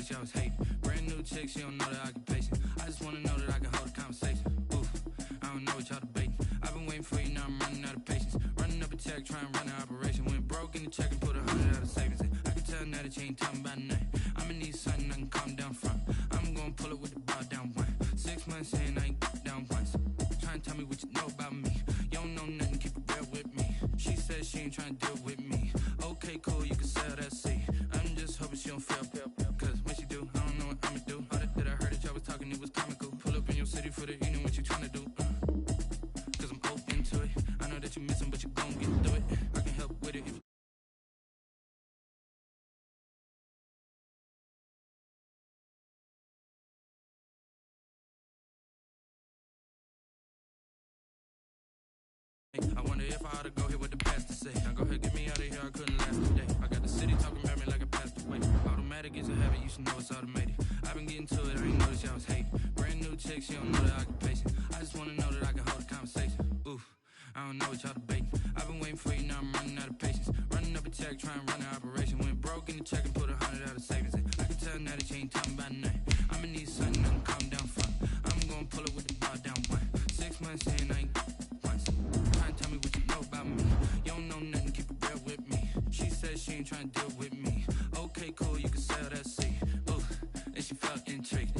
notice y'all was hating. Brand new chick, she don't know the occupation. I just wanna know that I can hold a conversation. Oof, I don't know what y'all debating. I've been waiting for you, now I'm running out of patience. Running up a check, trying to run an operation. Went broke in the check and put 100 out of savings in. I can tell now that you ain't talking about nothing. I'ma need something I can calm down from. I'm gonna pull it with the bar down one. 6 months in, I ain't down once. Trying to tell me what you know about me. You don't know nothing, keep it real with me. She said she ain't trying to deal with me. Okay, cool, you can sell that seat. I'm just hoping she don't fail. Cause when she do, I don't know what I'ma do. All that I heard that y'all was talking, it was comical. Pull up in your city for the evening, what you tryna do? Cause I'm open to it. I know that you miss him, but you gon' get through it. I can help with it if I wonder if I ought to go here with the pastor say. Now go ahead, get me out of here, I couldn't last today. I got the city talking about me like a passed away. Automatic is a habit, you should know it's automated. I've been getting to it, I ain't noticed y'all was hating. Brand new chick, she don't know the occupation. I just wanna know that I can hold a conversation. Oof, I don't know what y'all debating. I've been waiting for you, now I'm running out of patience. Running up a check, trying to run an operation. Went broke in the check and put 100 out of savings in. I can tell now that you ain't talking about nothing. I'ma need something I can calm down from. I'm gonna pull it with the bar down one. 6 months in, I ain't once. Trying to tell me what you know about me. You don't know nothing, keep it real with me. She said she ain't trying to deal with me. Okay, cool, you can sell that seat. Ooh, and she felt intrigued.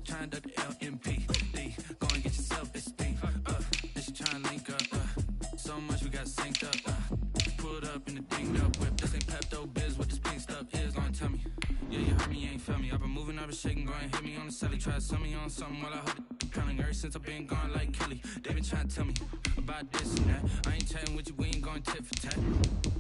Trying to duck the LMPD. Go and get your self-esteem. And she trying to link up. So much we got synced up. Pulled up in the dinged up whip. This ain't Pepto-Biz, what this pink stuff is. Long tell me. Yeah, you heard me, you ain't felt me. I've been moving, I've been shaking, go and hit me on the celly. Try to sell me on something while I hold it counting. Ever since I've been gone like Kelly. They been trying to tell me about this and that. I ain't chatting with you, we ain't going tit for tat.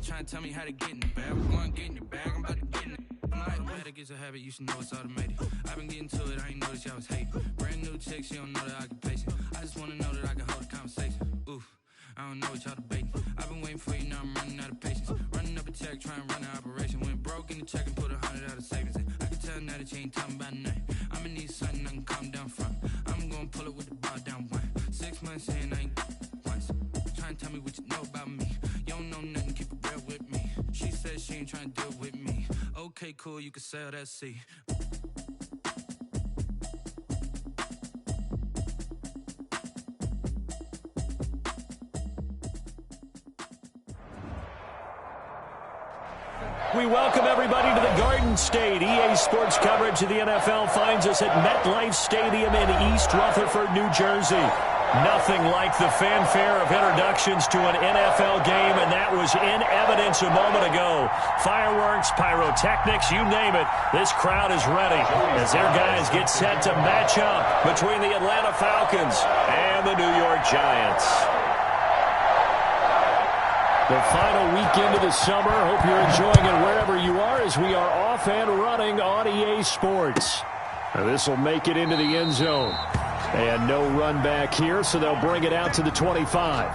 Trying to tell me how to get in the bag. We're going to get in the bag, I'm about to get in it. Automatic is a habit, you should know it's automated. I've been getting to it, I ain't noticed y'all was hating. Brand new chick, she don't know the occupation. I just wanna know that I can hold a conversation. Oof, I don't know what y'all debating. I've been waiting for you, now I'm running out of patience. Running up a check, trying to run an operation. Went broke in the check and put 100 out of savings in. I can tell now that you ain't talking about nothing. I'ma need something I can calm down from. I'm gonna pull it with the bar down one. 6 months in, I ain't once. Trying to tell me what you know about me. You don't know nothing, keep it real with me. She said she ain't trying to deal with me. Okay, cool, you can sell that seat. We welcome everybody to the Garden State. EA Sports coverage of the NFL finds us at MetLife Stadium in East Rutherford, New Jersey. Nothing like the fanfare of introductions to an NFL game, and that was in evidence a moment ago. Fireworks, pyrotechnics, you name it. This crowd is ready as their guys get set to match up between the Atlanta Falcons and the New York Giants. The final weekend of the summer. Hope you're enjoying it wherever you are as we are off and running on EA Sports. This will make it into the end zone. And no run back here, so they'll bring it out to the 25.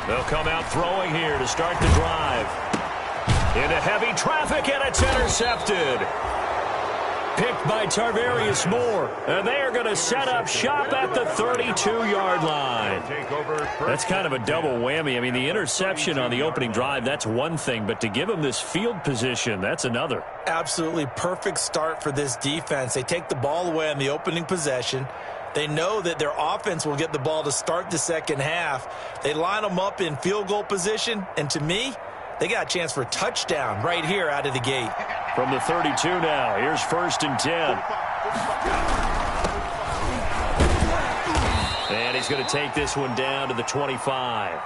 They'll come out throwing here to start the drive. Into heavy traffic, and it's intercepted. Picked by Tarvarius Moore. And they are going to set up shop at the 32-yard line. That's kind of a double whammy. I mean, the interception on the opening drive, that's one thing. But to give them this field position, that's another. Absolutely perfect start for this defense. They take the ball away on the opening possession. They know that their offense will get the ball to start the second half. They line them up in field goal position, and to me, they got a chance for a touchdown right here out of the gate. From the 32 now, here's 1st and 10. And he's going to take this one down to the 25.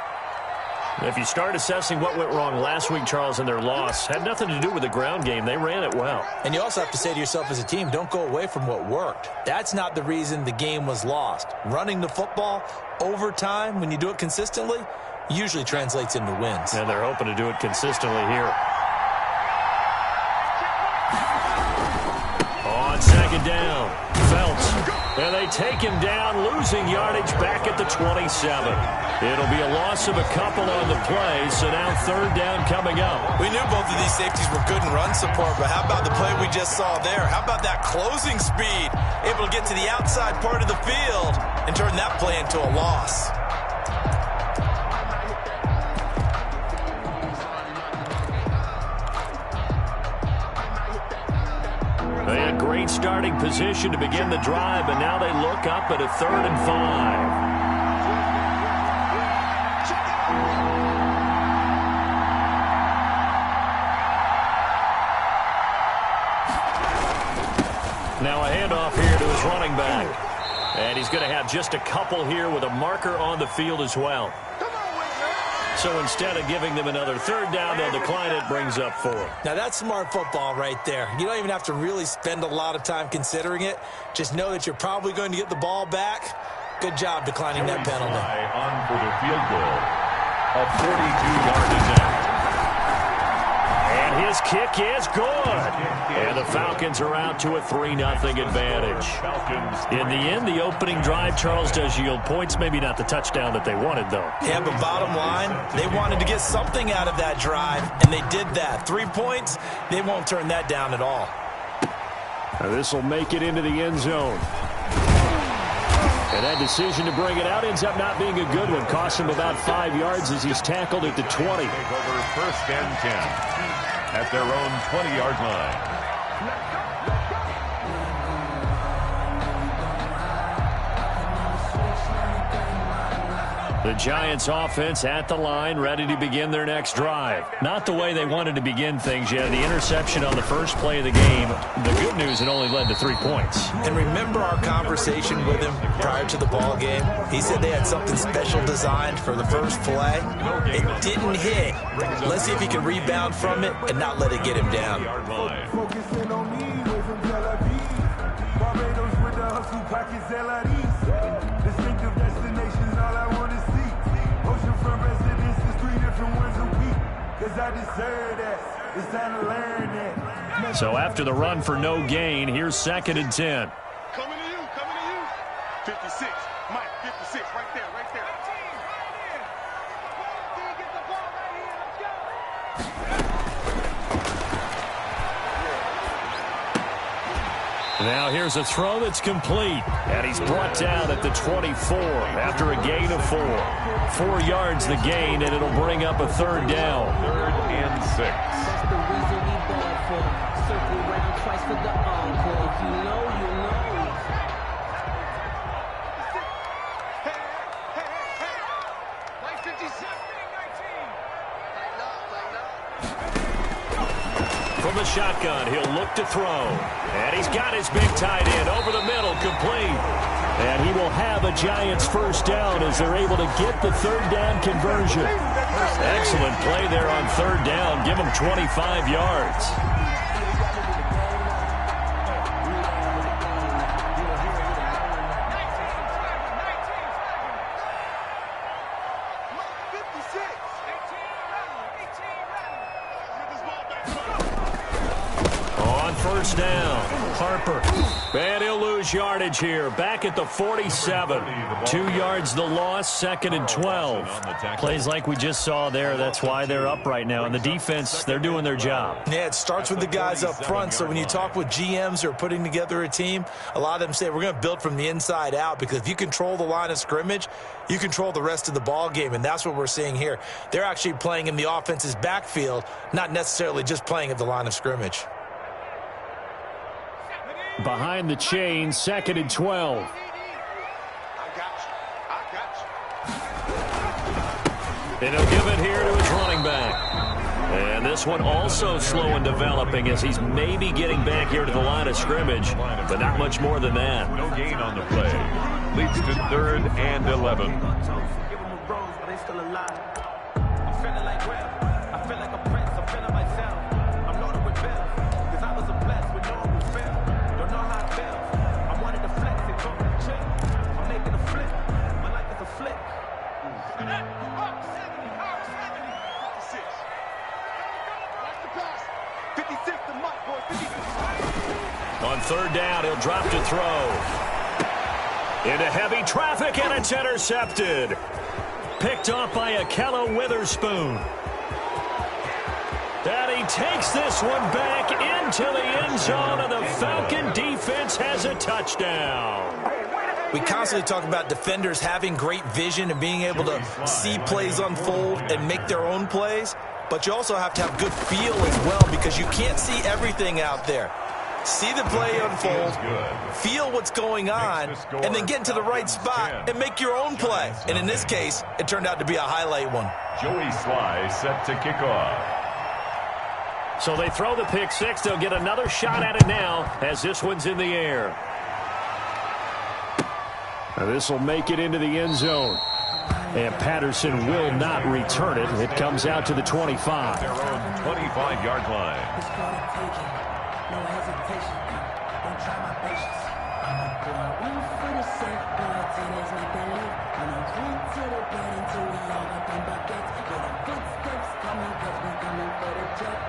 If you start assessing what went wrong last week, Charles, in their loss, had nothing to do with the ground game. They ran it well. And you also have to say to yourself as a team, don't go away from what worked. That's not the reason the game was lost. Running the football over time, when you do it consistently, usually translates into wins. And they're hoping to do it consistently here. On second down, Felts. And they take him down, losing yardage back at the 27. It'll be a loss of a couple on the play, so now third down coming up. We knew both of these safeties were good in run support, but how about the play we just saw there? How about that closing speed? Able to get to the outside part of the field and turn that play into a loss. They had great starting position to begin the drive, and now they look up at a 3rd and 5. Now a handoff here to his running back. And he's going to have just a couple here with a marker on the field as well. So instead of giving them another third down, they'll decline it, brings up 4. Now that's smart football right there. You don't even have to really spend a lot of time considering it. Just know that you're probably going to get the ball back. Good job declining that penalty. On for the field goal. A 42-yard attempt. And his kick is good. And the Falcons are out to a 3-0 advantage. In the end, the opening drive, Charles, does yield points. Maybe not the touchdown that they wanted, though. Yeah, but bottom line, they wanted to get something out of that drive, and they did that. 3 points, they won't turn that down at all. This will make it into the end zone. And that decision to bring it out ends up not being a good one. Cost him about 5 yards as he's tackled at the 20. Take over 1st and 10 at their own 20-yard line. The Giants offense at the line, ready to begin their next drive. Not the way they wanted to begin things yet. The interception on the first play of the game. The good news, it only led to 3 points. And remember our conversation with him prior to the ball game? He said they had something special designed for the first play. It didn't hit. Let's see if he can rebound from it and not let it get him down. So after the run for no gain, here's 2nd and 10. Coming to you. 56, Mike, 56, right there. Now here's a throw that's complete. And he's brought down at the 24 after a gain of 4. 4 yards the gain, and it'll bring up a 3rd down. 3rd and 6. That's the reason we ball for. Circle round twice for the encore. If you know, you know. Like 57, 19. From the shotgun, he'll look to throw. And he's got his big tight end over the middle, complete. And he will have a Giants 1st down as they're able to get the 3rd down conversion. Excellent play there on 3rd down. Give him 25 yards. On 1st down, Harper. And he'll lose yardage here. Back at the 47. 2 yards the loss, 2nd and 12. Plays like we just saw there. That's why they're up right now. And the defense, they're doing their job. Yeah, it starts with the guys up front. So when you talk with GMs who are putting together a team, a lot of them say we're going to build from the inside out, because if you control the line of scrimmage, you control the rest of the ball game, and that's what we're seeing here. They're actually playing in the offense's backfield, not necessarily just playing at the line of scrimmage. Behind the chain, 2nd and 12. And he'll give it here to his running back. And this one also slow in developing as he's maybe getting back here to the line of scrimmage, but not much more than that. No gain on the play. Leads to 3rd and 11. On third down, he'll drop to throw. Into heavy traffic, and it's intercepted. Picked off by Akello Witherspoon. And he takes this one back into the end zone, and the Falcon defense has a touchdown. We constantly talk about defenders having great vision and being able to see plays unfold and make their own plays, but you also have to have good feel as well because you can't see everything out there. See the play unfold, feel what's going on, and then get into the right spot and make your own play. And in this case, it turned out to be a highlight one. Joey Sly set to kick off. So they throw the pick six. They'll get another shot at it now as this one's in the air. This will make it into the end zone. And Patterson will not return it. It comes out to the 25. Their own 25-yard line. No hesitation. Don't try my patience. One for the safe, but today's not that late. I'm a clean to the bed until we all up in buckets. Get the footsteps coming, cause we coming for the jet.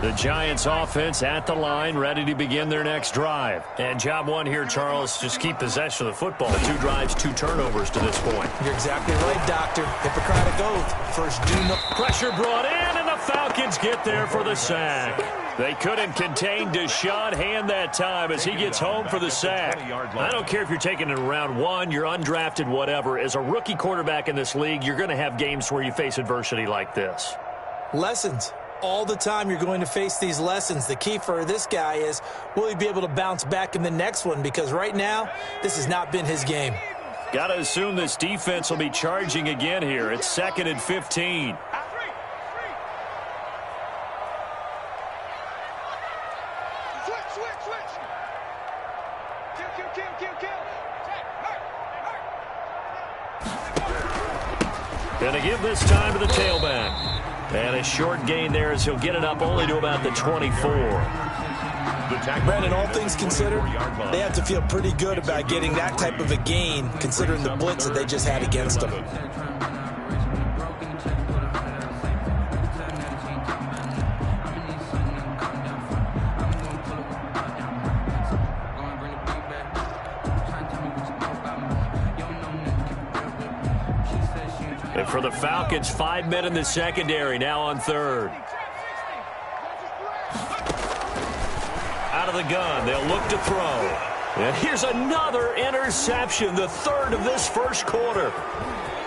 The Giants offense at the line, ready to begin their next drive. And job one here, Charles, just keep possession of the football. 2 drives, 2 turnovers to this point. You're exactly right, Doctor. Hippocratic oath. First do no. Pressure brought in, and the Falcons get there for the sack. They couldn't contain Deshaun Hand that time as he gets home for the sack. I don't care if you're taking it in round 1, you're undrafted, whatever. As a rookie quarterback in this league, you're going to have games where you face adversity like this. Lessons. All the time you're going to face these lessons. The key for this guy is, will he be able to bounce back in the next one? Because right now, this has not been his game. Got to assume this defense will be charging again here. It's 2nd and 15. Going to give this time to the tailback. And a short gain there as he'll get it up only to about the 24. Brandon, all things considered, they have to feel pretty good about getting that type of a gain considering the blitz that they just had against them. And for the Falcons, 5 men in the secondary, now on third. Out of the gun, they'll look to throw. And here's another interception, the 3rd of this first quarter.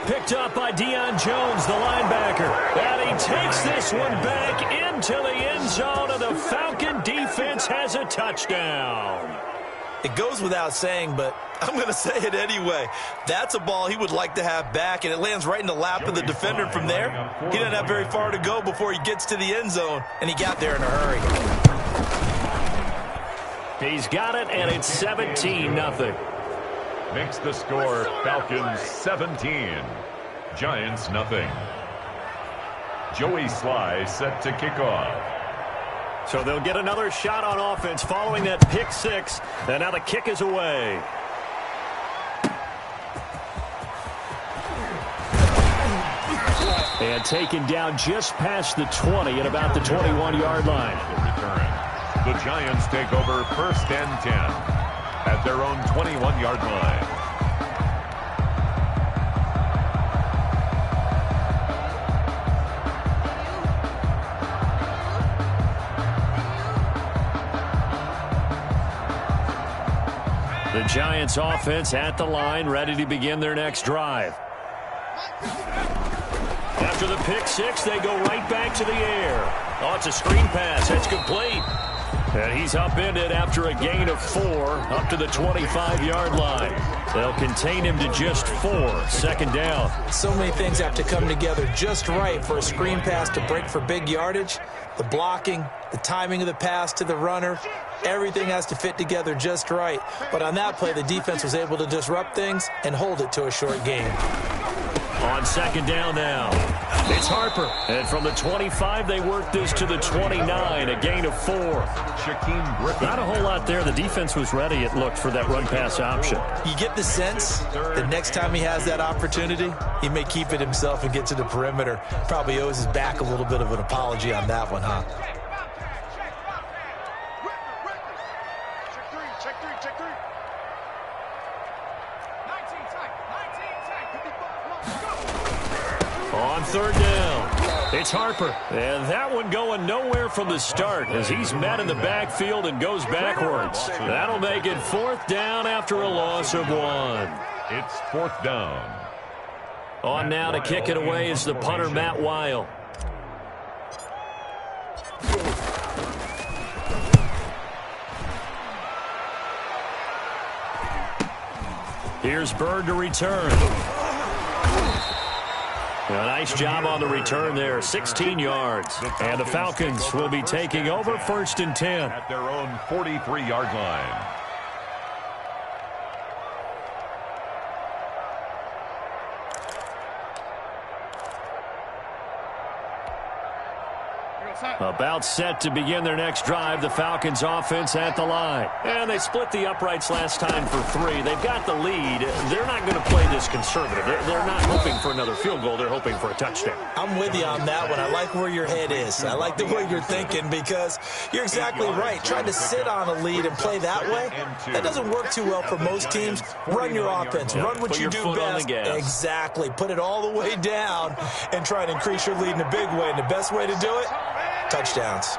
Picked up by Deion Jones, the linebacker. And he takes this one back into the end zone, and the Falcon defense has a touchdown. It goes without saying, but I'm going to say it anyway. That's a ball he would like to have back, and it lands right in the lap of the defender from there. He doesn't have very far to go before he gets to the end zone, and he got there in a hurry. He's got it, and it's 17-0. Makes the score Falcons 17, Giants nothing. Joey Sly set to kick off. So they'll get another shot on offense following that pick six. And now the kick is away. And taken down just past the 20 at about the 21-yard line. The Giants take over 1st and 10 at their own 21-yard line. The Giants offense at the line, ready to begin their next drive. After the pick six, they go right back to the air. Oh, it's a screen pass. That's complete. And he's upended after a gain of 4 up to the 25-yard line. They'll contain him to just 4. 2nd down. So many things have to come together just right for a screen pass to break for big yardage. The blocking, the timing of the pass to the runner, everything has to fit together just right. But on that play, the defense was able to disrupt things and hold it to a short gain. On 2nd down now. It's Harper. And from the 25, they work this to the 29, a gain of 4. Shaquem Griffin. Not a whole lot there. The defense was ready, it looked, for that run-pass option. You get the sense that next time he has that opportunity, he may keep it himself and get to the perimeter. Probably owes his back a little bit of an apology on that one, huh? Check three. On third down, it's Harper. And that one going nowhere from the start as he's met in the backfield and goes backwards. That'll make it 4th down after a loss of 1. It's 4th down. On now to kick it away is the punter, Matt Weil. Here's Bird to return. A nice job on the return there, 16 yards. And the Falcons will be taking over 1st and 10. At their own 43-yard line. About set to begin their next drive, the Falcons offense at the line. And they split the uprights last time for 3. They've got the lead. They're not going to play this conservative. They're not hoping for another field goal. They're hoping for a touchdown. I'm with you on that one. I like where your head is. I like the way you're thinking because you're exactly right. Trying to sit on a lead and play that way, that doesn't work too well for most teams. Run your offense. Run what you do best. Exactly. Put it all the way down and try to increase your lead in a big way. And the best way to do it, touchdowns.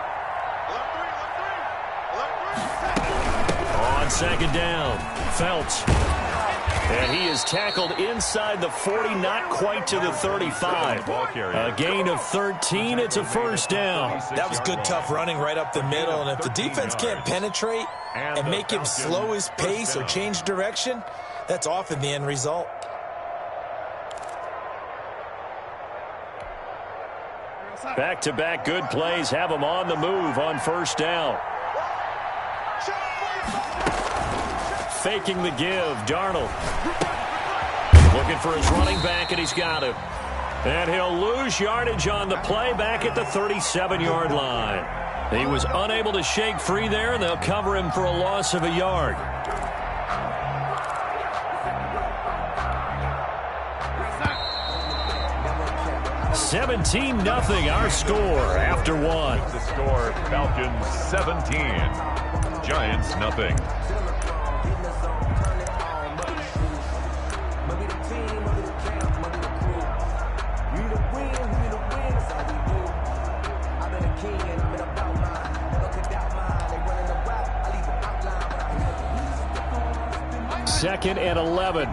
On 2nd down, Felts. And he is tackled inside the 40, not quite to the 35. A gain of 13. It's a 1st down. That was good, tough running right up the middle. And if the defense can't penetrate and make him slow his pace or change direction, that's often the end result. Back-to-back good plays have him on the move on 1st down. Faking the give, Darnold. Looking for his running back, and he's got him. And he'll lose yardage on the play back at the 37-yard line. He was unable to shake free there, and they'll cover him for a loss of a yard. 17-0 our score after 1. The score, Falcons 17, Giants nothing. Second and 11.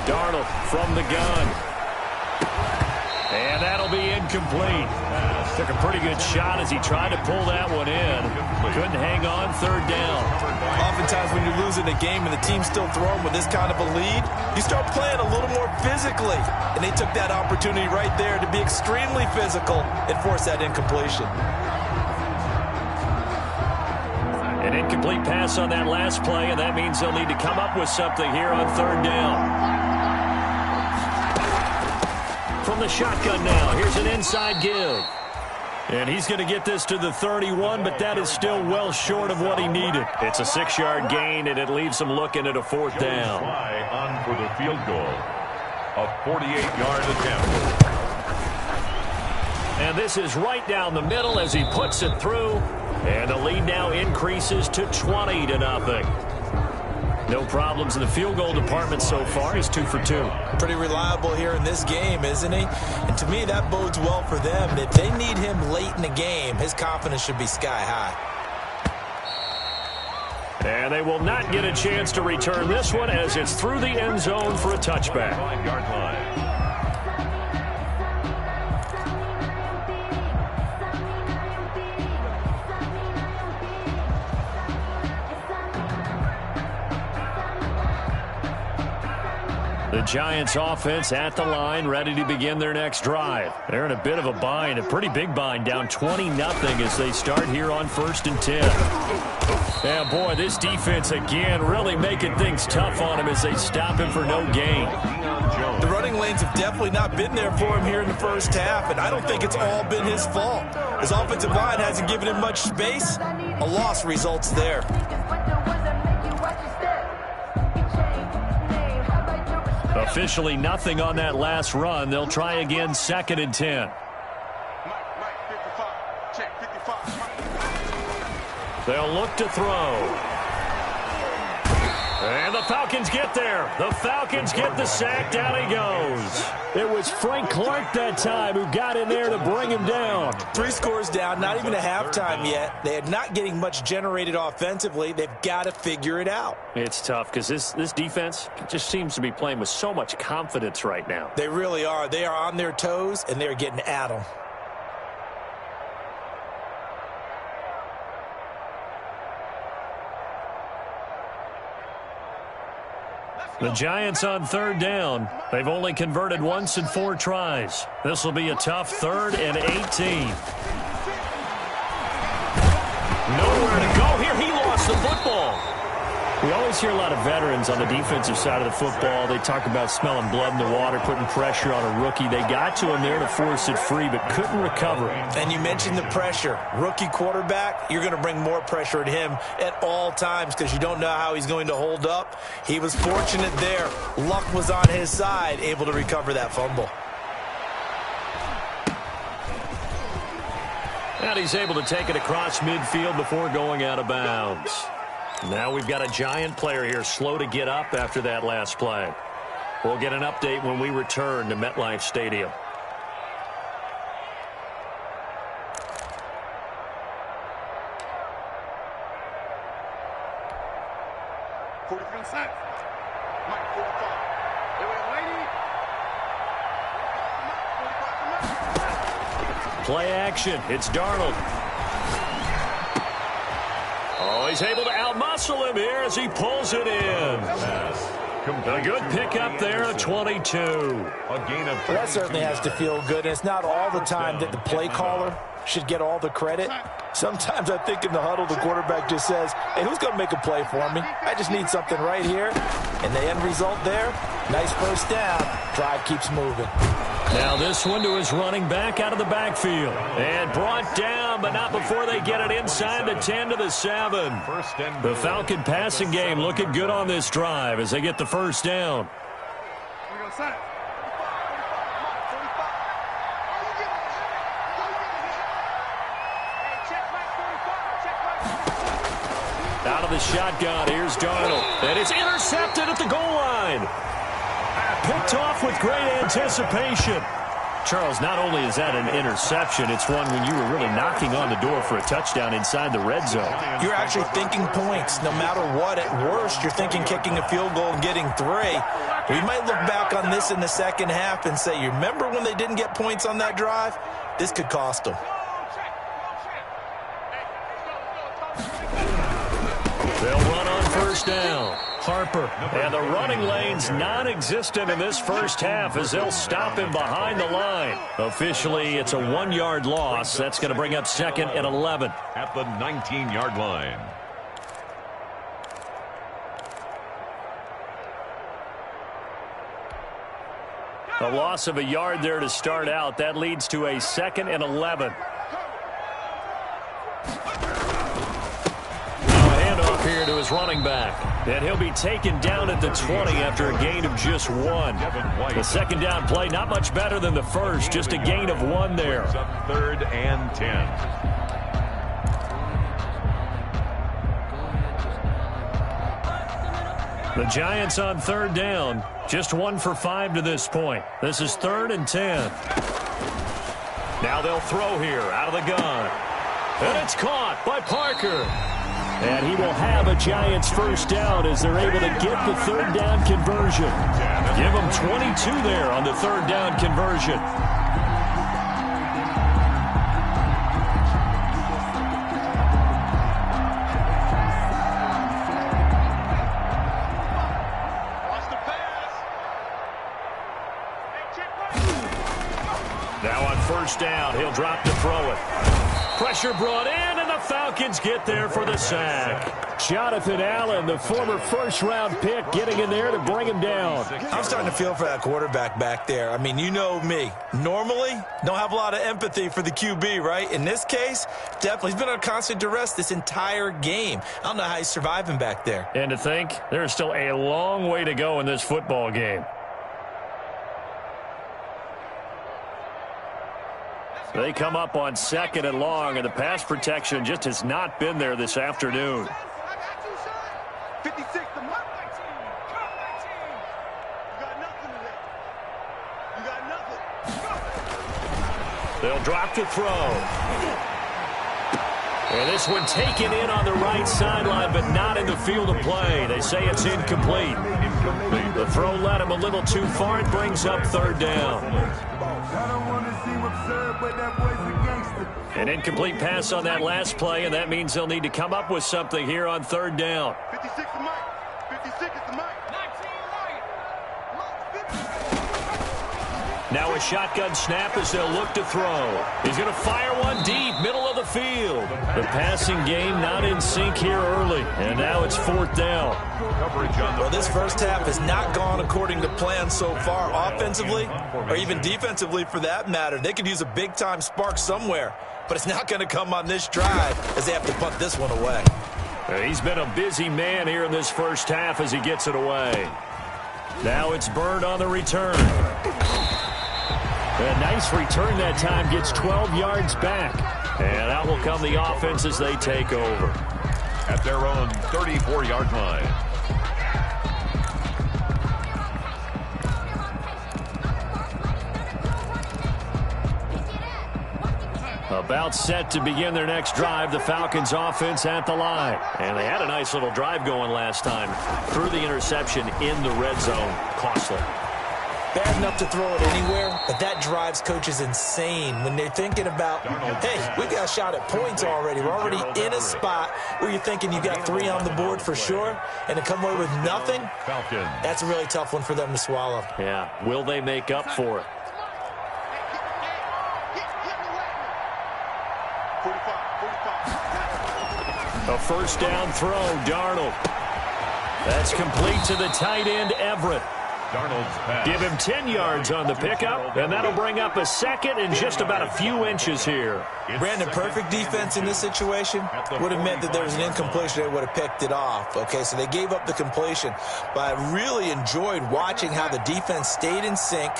Darnold from the gun. And that'll be incomplete. Took a pretty good shot as he tried to pull that one in. Couldn't hang on 3rd down. Oftentimes when you're losing a game and the team's still throwing with this kind of a lead, you start playing a little more physically. And they took that opportunity right there to be extremely physical and force that incompletion. An incomplete pass on that last play, and that means they'll need to come up with something here on 3rd down. From the shotgun now, here's an inside give. And he's going to get this to the 31, but that is still well short of what he needed. It's a 6-yard gain, and it leaves him looking at a 4th down. On for the field goal. A 48-yard attempt. And this is right down the middle as he puts it through. And the lead now increases to 20-0. No problems in the field goal department so far. He's 2 for 2. Pretty reliable here in this game, isn't he? And to me, that bodes well for them. If they need him late in the game, his confidence should be sky high. And they will not get a chance to return this one as it's through the end zone for a touchback. 5-yard line. The Giants offense at the line, ready to begin their next drive. They're in a bit of a bind, a pretty big bind, down 20-0 as they start here on 1st and 10. Yeah, boy, this defense again really making things tough on him as they stop him for no gain. The running lanes have definitely not been there for him here in the first half, and I don't think it's all been his fault. His offensive line hasn't given him much space. A loss results there. Officially nothing on that last run. They'll try again 2nd and 10. They'll look to throw. And the Falcons get there. The Falcons get the sack. Down he goes. It was Frank Clark that time who got in there to bring him down. 3 scores down, not even a halftime yet. They are not getting much generated offensively. They've got to figure it out. It's tough because this defense just seems to be playing with so much confidence right now. They really are. They are on their toes, and they're getting at them. The Giants on 3rd down. They've only converted once in 4 tries. This will be a tough 3rd and 18. Nowhere to go here. He lost the football. We always hear a lot of veterans on the defensive side of the football. They talk about smelling blood in the water, putting pressure on a rookie. They got to him there to force it free, but couldn't recover. And you mentioned the pressure. Rookie quarterback, you're going to bring more pressure at him at all times because you don't know how he's going to hold up. He was fortunate there. Luck was on his side, able to recover that fumble. And he's able to take it across midfield before going out of bounds. Now we've got a Giant player here slow to get up after that last play. We'll get an update when we return to MetLife Stadium. Play action. It's Darnold. Oh, he's able to outmuscle him here as he pulls it in. A good pickup there at 22. Well, that certainly has to feel good. And it's not all the time that the play caller should get all the credit. Sometimes I think in the huddle, the quarterback just says, hey, who's going to make a play for me? I just need something right here. And the end result there, nice first down. Drive keeps moving. Now this one to his running back out of the backfield. And brought down, but not before they get it inside the 10 to the 7. The Falcon passing game looking good on this drive as they get the first down. Out of the shotgun, here's Darnold. And it's intercepted at the goal line. Picked off with great anticipation. Charles, not only is that an interception, it's one when you were really knocking on the door for a touchdown inside the red zone. You're actually thinking points. No matter what, at worst, you're thinking kicking a field goal and getting 3. We might look back on this in the second half and say, you remember when they didn't get points on that drive? This could cost them. They'll run on first down. Harper. And the running lane's non-existent in this first half as they'll stop him behind the line. Officially, it's a 1-yard loss. That's going to bring up 2nd and 11. At the 19-yard line. A loss of a yard there to start out. That leads to a 2nd and 11. Handoff here to his running back. And he'll be taken down at the 20 after a gain of just 1. The second down play, not much better than the first. Just a gain of 1 there. 3rd and 10. The Giants on 3rd down. Just 1 for 5 to this point. This is 3rd and 10. Now they'll throw here out of the gun. And it's caught by Parker. And he will have a Giants first down as they're able to get the 3rd down conversion. Give them 22 there on the 3rd down conversion. first down. He'll drop to throw it. Pressure brought in, and the Falcons get there for the sack. Jonathan Allen, the former first-round pick, getting in there to bring him down. I'm starting to feel for that quarterback back there. I mean, you know me. Normally, don't have a lot of empathy for the QB, right? In this case, definitely. He's been under constant duress this entire game. I don't know how he's surviving back there. And to think, there's still a long way to go in this football game. They come up on 2nd and long, and the pass protection just has not been there this afternoon. 56 to my team. You got nothing today. You got nothing. They'll drop to throw. And this one taken in on the right sideline, but not in the field of play. They say it's incomplete. The throw led him a little too far. It brings up 3rd down. An incomplete pass on that last play, and that means they'll need to come up with something here on 3rd down. 56 to Mike. 56 is to Mike. 19 Now a shotgun snap as they'll look to throw. He's going to fire one deep, middle of the field. The passing game not in sync here early, and now it's 4th down. Well, this first half has not gone according to plan so far offensively, or even defensively for that matter. They could use a big-time spark somewhere, but it's not going to come on this drive as they have to punt this one away. He's been a busy man here in this first half as he gets it away. Now it's Bird on the return. A nice return that time, gets 12 yards back. And out will come the offense as they take over. At their own 34-yard line. About set to begin their next drive, the Falcons offense at the line. And they had a nice little drive going last time. Threw the interception in the red zone. Costly. Bad enough to throw it anywhere, but that drives coaches insane when they're thinking about, hey, we got a shot at points already. We're already in a spot where you're thinking you got 3 on the board for sure, and to come away with nothing, that's a really tough one for them to swallow. Yeah, will they make up for it? 45. A first down throw, Darnold. That's complete to the tight end, Everett. Give him 10 yards on the pickup, and that'll bring up a 2nd and just about a few inches here. Brandon, perfect defense in this situation would have meant that there was an incompletion. They would have picked it off. Okay, so they gave up the completion. But I really enjoyed watching how the defense stayed in sync,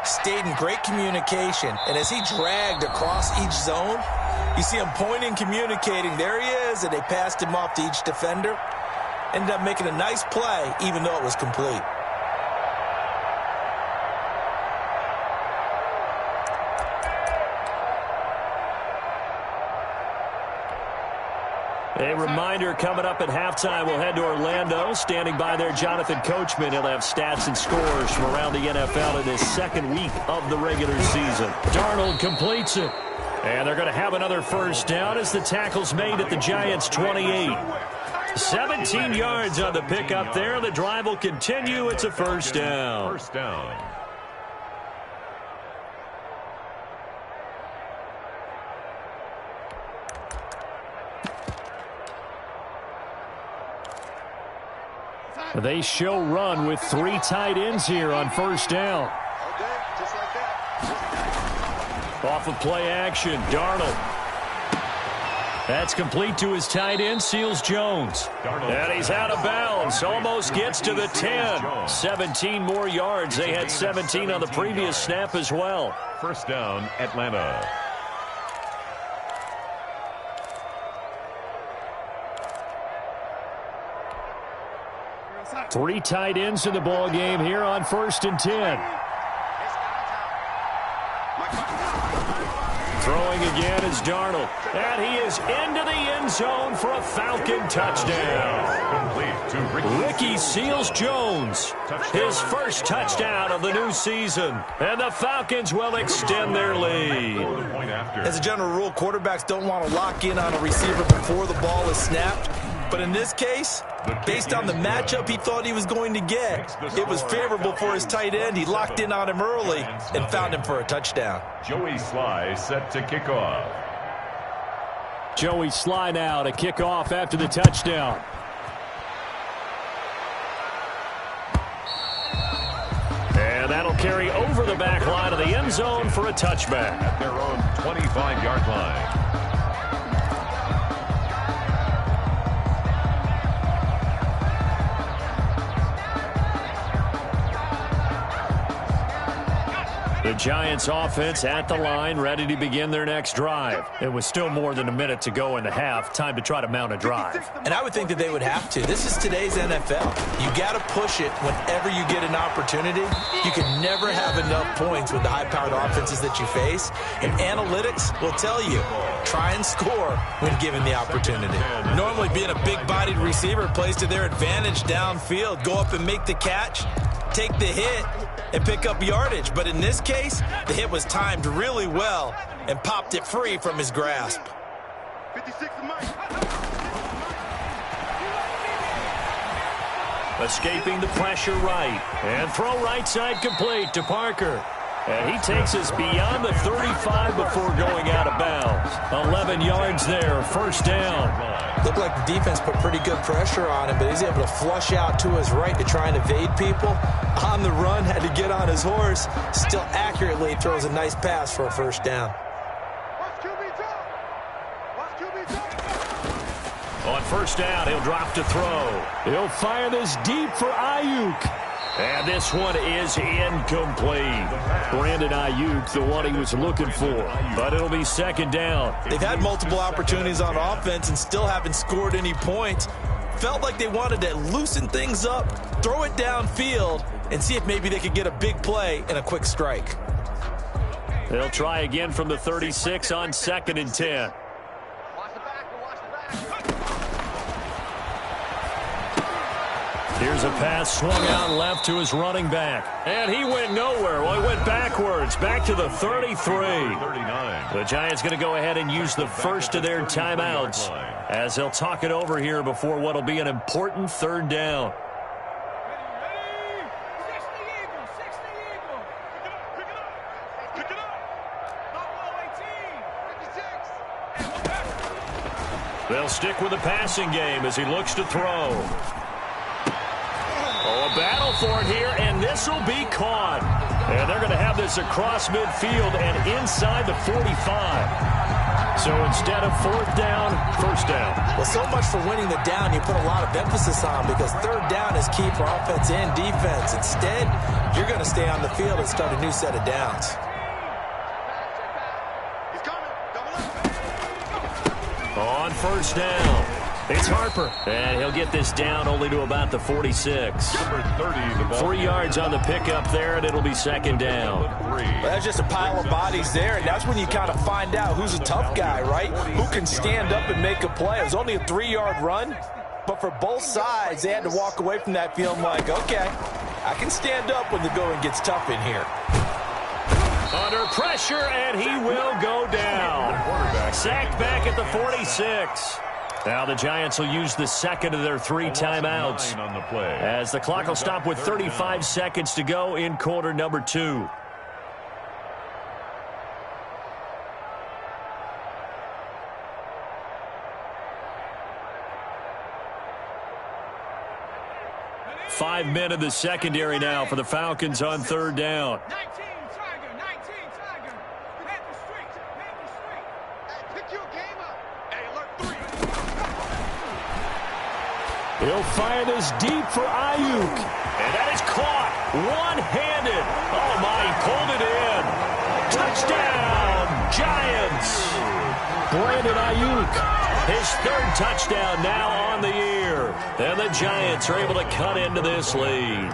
stayed in great communication, and as he dragged across each zone, you see him pointing, communicating. There he is, and they passed him off to each defender. Ended up making a nice play, even though it was complete. A reminder, coming up at halftime, we'll head to Orlando. Standing by there, Jonathan Coachman. He'll have stats and scores from around the NFL in this 2nd week of the regular season. Darnold completes it. And they're going to have another first down as the tackle's made at the Giants' 28. 17 yards on the pickup there. The drive will continue. It's a first down. First down. They show run with 3 tight ends here on first down. Off of play action, Darnold. That's complete to his tight end, Seals Jones. And he's out of bounds, almost gets to the 10. 17 more yards. They had 17 on the previous snap as well. First down, Atlanta. 3 tight ends in the ball game here on 1st and 10. Throwing again is Darnold. And he is into the end zone for a Falcon touchdown. Complete to Ricky Seals-Jones, his first touchdown of the new season. And the Falcons will extend their lead. As a general rule, quarterbacks don't want to lock in on a receiver before the ball is snapped. But in this case, based on the matchup he thought he was going to get, it was favorable for his tight end. He locked in on him early and found him for a touchdown. Joey Sly set to kick off. Joey Sly now to kick off after the touchdown. And that'll carry over the back line of the end zone for a touchback. At their own 25-yard line. The Giants offense at the line, ready to begin their next drive. It was still more than a minute to go in the half. Time to try to mount a drive. And I would think that they would have to. This is today's NFL. You got to push it whenever you get an opportunity. You can never have enough points with the high-powered offenses that you face. And analytics will tell you, try and score when given the opportunity. Normally being a big-bodied receiver plays to their advantage downfield. Go up and make the catch, take the hit, and pick up yardage. But in this case, the hit was timed really well and popped it free from his grasp. 56 Escaping the pressure right. And throw right side complete to Parker. And he takes us beyond the 35 before going out of bounds. 11 yards there, first down. Looked like the defense put pretty good pressure on him, but he's able to flush out to his right to try and evade people. On the run, had to get on his horse. Still accurately throws a nice pass for a first down. On first down, he'll drop to throw. He'll fire this deep for Ayuk. And this one is incomplete. Brandon Ayuk, the one he was looking for. But it'll be second down. They've had multiple opportunities on offense and still haven't scored any points. Felt like they wanted to loosen things up, throw it downfield, and see if maybe they could get a big play and a quick strike. They'll try again from the 36 on 2nd and 10. Here's a pass swung out left to his running back. And he went nowhere. Well, he went backwards, back to the 33. 39. The Giants going to go ahead and use the first of their timeouts as they'll talk it over here before what will be an important third down. They'll stick with the passing game as he looks to throw. Oh, a battle for it here, and this will be caught. And they're going to have this across midfield and inside the 45. So instead of fourth down, first down. Well, so much for winning the down you put a lot of emphasis on because third down is key for offense and defense. Instead, you're going to stay on the field and start a new set of downs. On first down, it's Harper. And he'll get this down only to about the 46. Number 30, the ball. 3 yards on the pickup there, and it'll be second down. Well, that's just a pile of bodies there, and that's when you kind of find out who's a tough guy, right? Who can stand up and make a play. It was only a 3-yard run, but for both sides, they had to walk away from that feeling like, okay, I can stand up when the going gets tough in here. Under pressure, and he will go down. Sacked back at the 46. Now the Giants will use the second of their 3 timeouts On the play. as the clock will stop with 35 seconds to go in quarter number 2. Five men in the secondary now for the Falcons on third down. He'll fire this deep for Ayuk. And that is caught one-handed. Oh, my, he pulled it in. Touchdown, Giants. Brandon Ayuk, his 3rd touchdown now on the year. And the Giants are able to cut into this lead.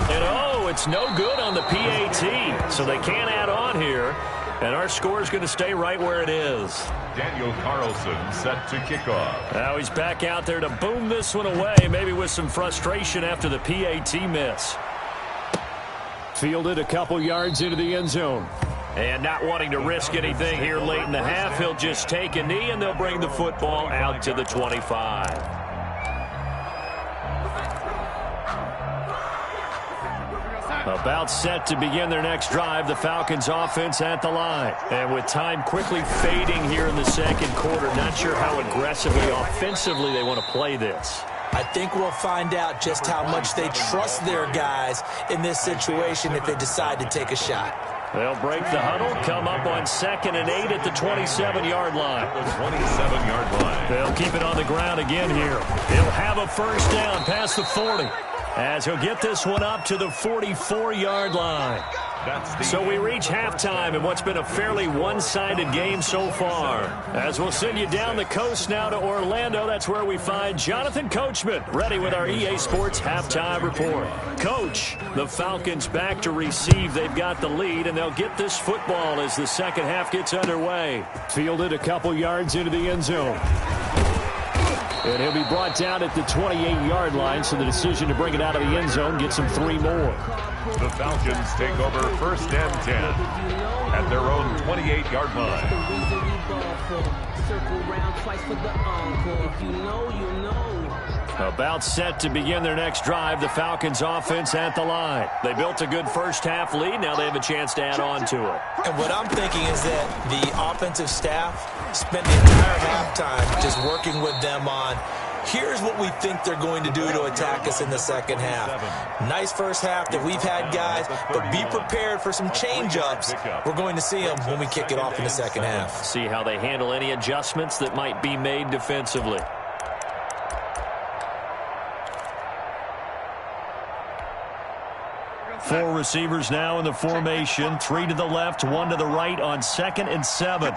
And, oh, it's no good on the PAT, so they can't add on here. And our score is going to stay right where it is. Daniel Carlson set to kick off. Now he's back out there to boom this one away, maybe with some frustration after the PAT miss. Fielded a couple yards into the end zone. And not wanting to risk anything here late in the half, he'll just take a knee, and they'll bring the football out to the 25. About set to begin their next drive, the Falcons offense at the line. And with time quickly fading here in the second quarter, not sure how aggressively, offensively they want to play this. I think we'll find out just how much they trust their guys in this situation if they decide to take a shot. They'll break the huddle, come up on 2nd and 8 at the 27-yard line. The 27-yard line. They'll keep it on the ground again here. He'll have a first down past the 40 as he'll get this one up to the 44-yard line. So we reach halftime in what's been a fairly one-sided game so far. As we'll send you down the coast now to Orlando, that's where we find Jonathan Coachman, ready with our EA Sports halftime report. Coach, the Falcons back to receive. They've got the lead, and they'll get this football as the second half gets underway. Fielded a couple yards into the end zone. And he'll be brought down at the 28-yard line, so the decision to bring it out of the end zone gets him 3 more. The Falcons take over 1st and 10 at their own 28-yard line. About set to begin their next drive, the Falcons offense at the line. They built a good first half lead. Now they have a chance to add on to it. And what I'm thinking is that the offensive staff spent the entire halftime just working with them on, here's what we think they're going to do to attack us in the second half. Nice first half that we've had, guys, but be prepared for some change-ups. We're going to see them when we kick it off in the second half. See how they handle any adjustments that might be made defensively. Four receivers now in the formation. 3 to the left, 1 to the right on 2nd and 7.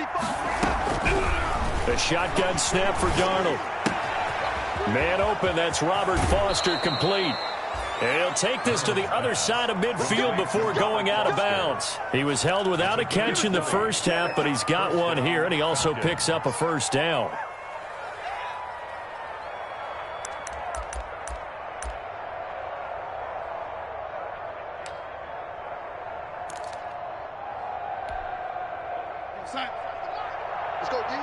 The shotgun snap for Darnold. Man open, that's Robert Foster, complete. And he'll take this to the other side of midfield before going out of bounds. He was held without a catch in the first half, but he's got one here, and he also picks up a first down. Let's go, D.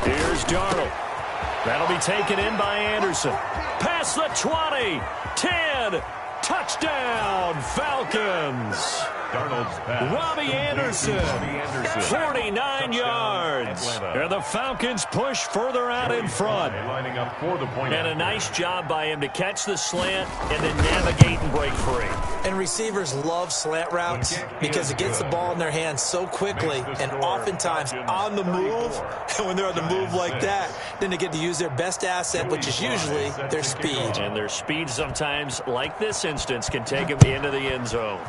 Here's Darnold. That'll be taken in by Anderson. Past the 20. 10. Touchdown, Falcons. Darnold's pass. Robbie Anderson. 49 yards. And the Falcons push further out in front. Lining up for the point. And a nice job by him to catch the slant and then navigate and break free. And receivers love slant routes because it gets the ball in their hands so quickly and oftentimes on the move. And when they're on the move like that, then they get to use their best asset, which is usually their speed. And their speed sometimes, like this instance, can take them into the end zone.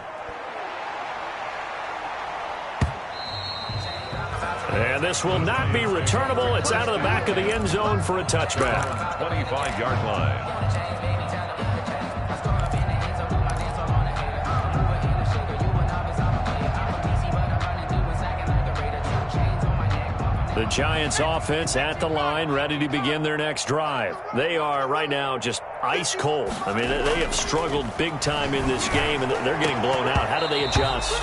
And this will not be returnable. It's out of the back of the end zone for a touchback. 25-yard line. The Giants offense at the line, ready to begin their next drive. They are right now just ice cold. I mean, they have struggled big time in this game, and they're getting blown out. How do they adjust?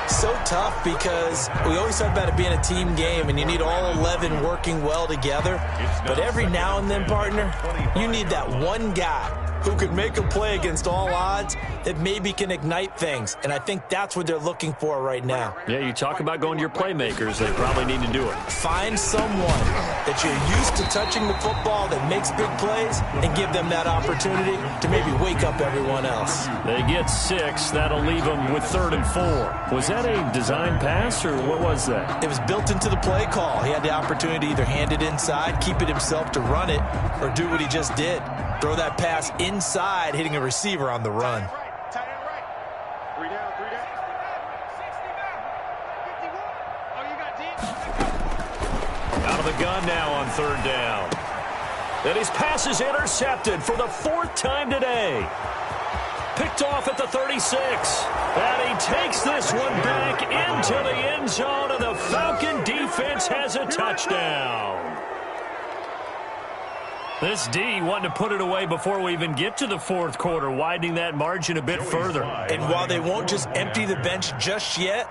So tough because we always talk about it being a team game and you need all 11 working well together. But every now and then, partner, you need that one guy who could make a play against all odds that maybe can ignite things. And I think that's what they're looking for right now. Yeah, you talk about going to your playmakers. They probably need to do it. Find someone that you're used to touching the football that makes big plays and give them that opportunity to maybe wake up everyone else. They get 6. That'll leave them with 3rd and 4. Was that a design pass, or what was that? It was built into the play call. He had the opportunity to either hand it inside, keep it himself to run it, or do what he just did. Throw that pass inside, hitting a receiver on the run. Out of the gun now on 3rd down. And his pass is intercepted for the 4th time today. Picked off at the 36. And he takes this one back into the end zone, and the Falcon defense has a touchdown. This D wanting to put it away before we even get to the fourth quarter, widening that margin a bit further. And while they won't just empty the bench just yet,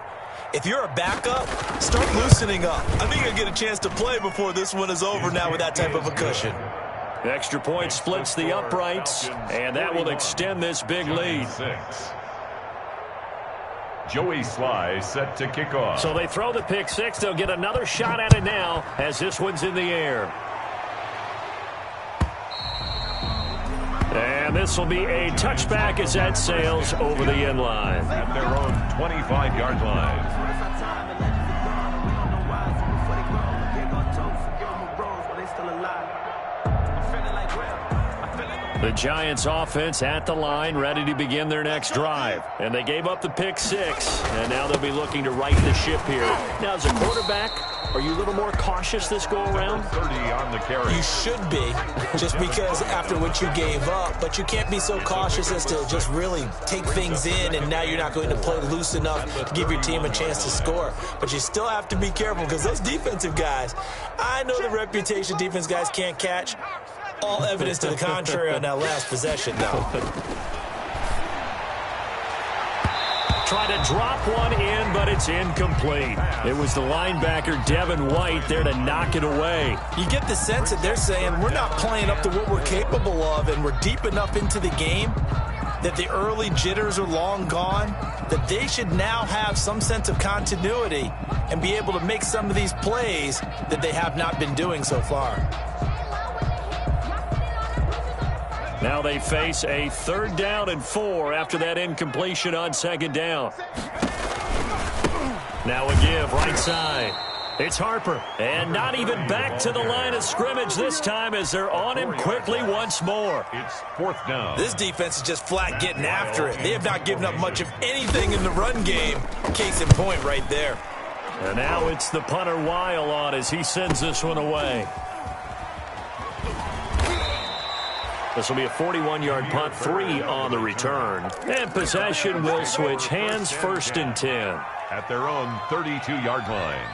if you're a backup, start loosening up. I think you'll get a chance to play before this one is over now with that type of a cushion. Extra point splits the uprights, and that will extend this big lead. Joey Sly set to kick off. So they throw the pick six. They'll get another shot at it now as this one's in the air. And this will be a touchback as that sails over the end line. At their own 25-yard line. The Giants offense at the line, ready to begin their next drive. And they gave up the pick six, and now they'll be looking to right the ship here. Now, as a quarterback, are you a little more cautious this go-around? 30 on the carry. You should be, just because after what you gave up, but you can't be so cautious as to just really take things in, and now you're not going to play loose enough to give your team a chance to score. But you still have to be careful, because those defensive guys, I know the reputation defense guys can't catch. All evidence to the contrary on that last possession, though. Try to drop one in, but it's incomplete. It was the linebacker, Devin White, there to knock it away. You get the sense that they're saying we're not playing up to what we're capable of, and we're deep enough into the game that the early jitters are long gone, that they should now have some sense of continuity and be able to make some of these plays that they have not been doing so far. Now they face a 3rd down and 4 after that incompletion on 2nd down. Now a give right side. It's Harper. And not even back to the line of scrimmage this time as they're on him quickly once more. It's 4th down. This defense is just flat getting after it. They have not given up much of anything in the run game. Case in point right there. And now it's the punter Weil on as he sends this one away. This will be a 41-yard punt, 3 on the return. And possession will switch hands, 1st and 10. At their own 32-yard line.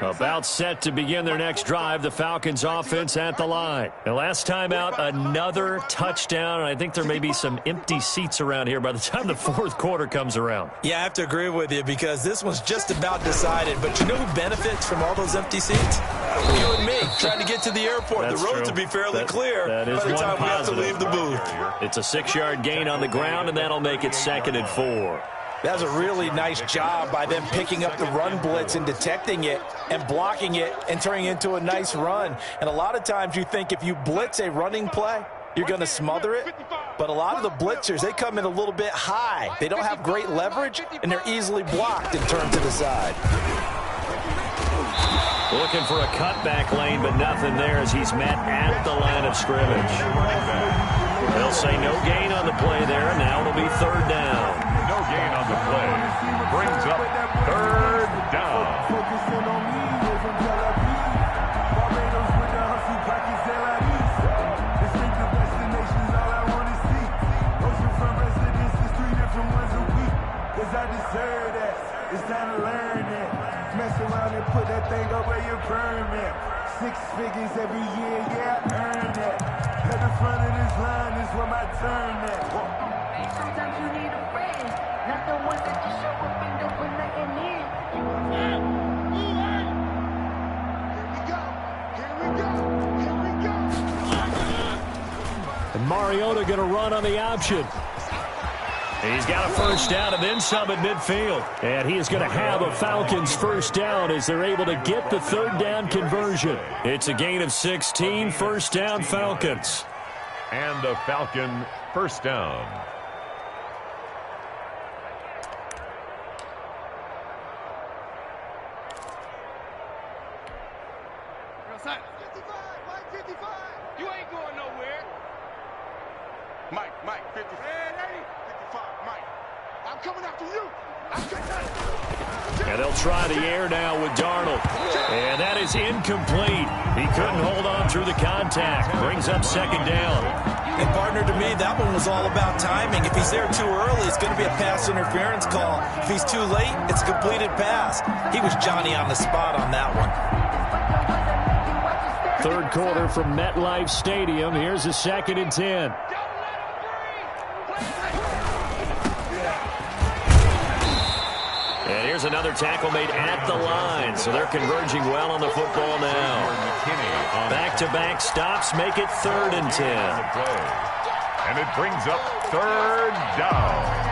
About set to begin their next drive, the Falcons offense at the line. The last time out, another touchdown, and I think there may be some empty seats around here by the time the 4th quarter comes around. Yeah, I have to agree with you because this one's just about decided. But you know who benefits from all those empty seats? You and me, trying to get to the airport. That's the road true. to be fairly clear that is by the one time we have to positive. leave the booth. It's a 6-yard gain on the ground, and that'll make it 2nd and 4. That was a really nice job by them picking up the run blitz and detecting it and blocking it and turning it into a nice run. And a lot of times you think if you blitz a running play, you're going to smother it. But a lot of the blitzers, they come in a little bit high. They don't have great leverage, and they're easily blocked and turned to the side. Looking for a cutback lane, but nothing there as he's met at the line of scrimmage. They'll say no gain on the play there, and now it'll be 3rd down. No gain on the play. Brings up 3rd down. It's time to learn that. Mess around and put that thing up where you burn it. 6 figures every year, yeah, I earned that. At the front of this line is where my turn at. Sometimes you need a friend, not the one that you show up and don't put nothing in. And Mariota going to run on the option. He's got a 1st down and then some at midfield. And he is going to have a Falcons 1st down as they're able to get the 3rd down conversion. It's a gain of 16, 1st down Falcons. And a Falcon 1st down. You ain't going nowhere. Mike, 55. 55, Mike. I'm coming after you. And they'll try the air now with Darnold. And that is incomplete. He couldn't hold on through the contact. Brings up 2nd down. And partner, to me, that one was all about timing. If he's there too early, it's going to be a pass interference call. If he's too late, it's a completed pass. He was Johnny on the spot on that one. Third quarter from MetLife Stadium. Here's a 2nd and 10. And here's another tackle made at the line. So they're converging well on the football now. Back-to-back stops make it 3rd and 10. And it brings up 3rd down.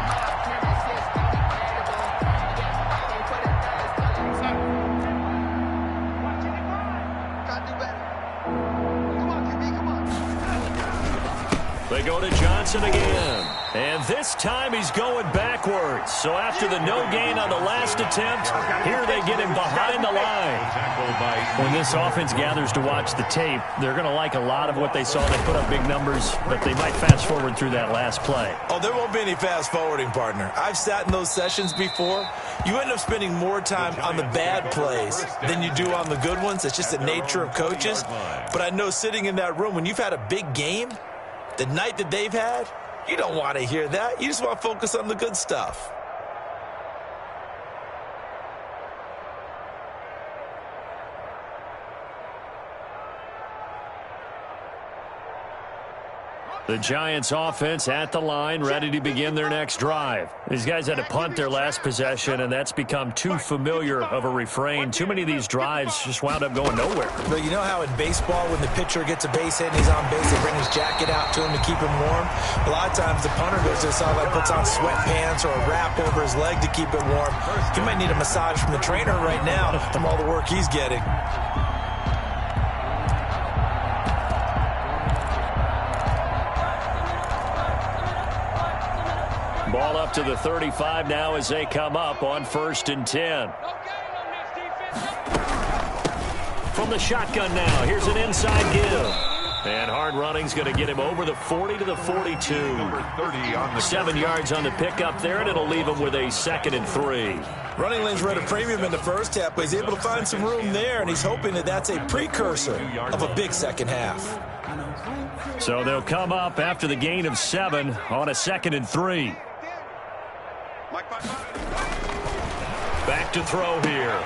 They go to Johnson again. And this time he's going backwards. So after the no gain on the last attempt, here they get him behind the line. When this offense gathers to watch the tape, they're going to like a lot of what they saw. They put up big numbers, but they might fast forward through that last play. Oh, there won't be any fast forwarding, partner. I've sat in those sessions before. You end up spending more time on the bad plays than you do on the good ones. It's just the nature of coaches. But I know sitting in that room, when you've had a big game, the night that they've had, you don't want to hear that. You just want to focus on the good stuff. The Giants offense at the line, ready to begin their next drive. These guys had to punt their last possession, and that's become too familiar of a refrain. Too many of these drives just wound up going nowhere. But you know how in baseball, when the pitcher gets a base hit and he's on base, they bring his jacket out to him to keep him warm? A lot of times the punter goes to the sideline, puts on sweatpants or a wrap over his leg to keep it warm. He might need a massage from the trainer right now from all the work he's getting. Ball up to the 35 now as they come up on 1st and 10. From the shotgun now, here's an inside give. And hard running's going to get him over the 40 to the 42. 7 yards on the pickup there, and it'll leave him with a 2nd and 3. Running lanes were at a premium in the first half, but he's able to find some room there, and he's hoping that that's a precursor of a big second half. So they'll come up after the gain of 7 on a 2nd and 3. Back to throw here.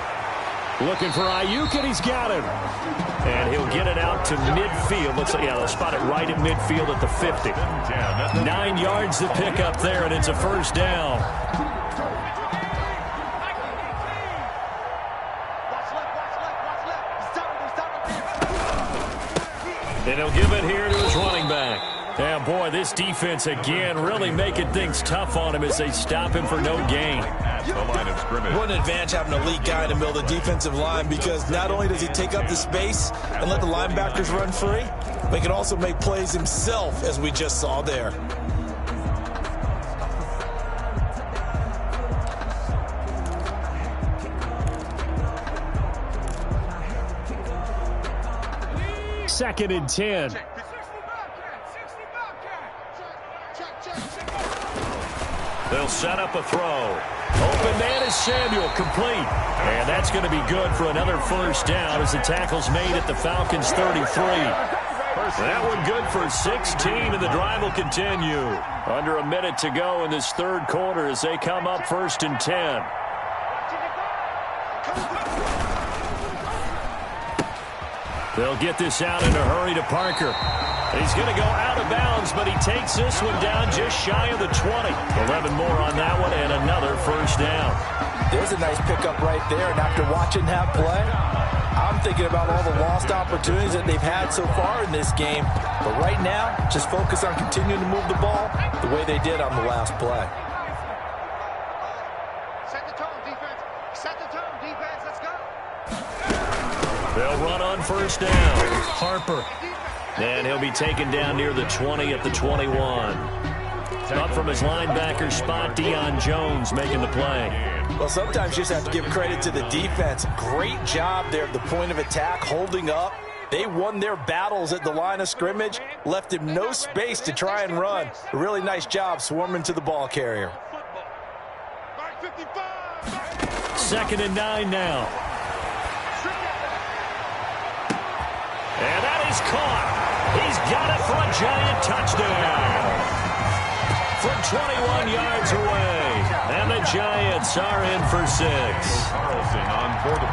Looking for Ayuk, and he's got him. And he'll get it out to midfield. Looks like, yeah, they'll spot it right at midfield at the 50. 9 yards to pick up there, and it's a 1st down. And he'll give it here to his running back. Yeah, boy, this defense again really making things tough on him as they stop him for no gain. The line of scrimmage. What an advantage having an elite guy in the middle of the defensive line, because not only does he take up the space and let the linebackers run free, but he can also make plays himself, as we just saw there. Second and 10. They'll set up a throw. Open man is Samuel, complete. And that's going to be good for another 1st down as the tackle's made at the Falcons' 33. That one good for 16, and the drive will continue. Under a minute to go in this 3rd quarter as they come up 1st and 10. They'll get this out in a hurry to Parker. He's going to go out of bounds, but he takes this one down just shy of the 20. 11 more on that one, and another 1st down. There's a nice pickup right there, and after watching that play, I'm thinking about all the lost opportunities that they've had so far in this game. But right now, just focus on continuing to move the ball the way they did on the last play. Set the tone, defense. Set the tone, defense. Let's go. They'll run on 1st down. Harper. And he'll be taken down near the 20 at the 21. Up from his linebacker spot, Deion Jones making the play. Well, sometimes you just have to give credit to the defense. Great job there at the point of attack, holding up. They won their battles at the line of scrimmage, left him no space to try and run. A really nice job swarming to the ball carrier. 2nd and 9 now. And that is caught. He's got it for a Giant touchdown. From 21 yards away. And the Giants are in for 6.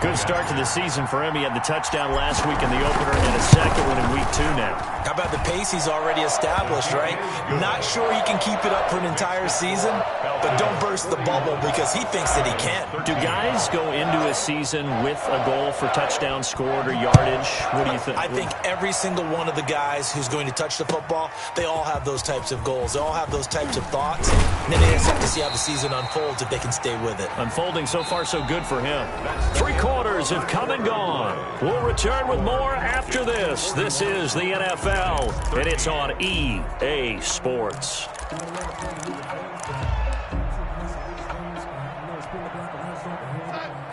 Good start to the season for him. He had the touchdown last week in the opener and a second one in week 2 now. How about the pace he's already established, right? Not sure he can keep it up for an entire season, but don't burst the bubble because he thinks that he can. Do guys go into a season with a goal for touchdown scored or yardage? What do you think? I think every single one of the guys who's going to touch the football, they all have those types of goals. They all have those types of thoughts. And then they just have to see how the season unfolds if they can stay with it. Unfolding so far so good for him. 3 quarters have come and gone. We'll return with more after this. This is the NFL, and it's on EA Sports.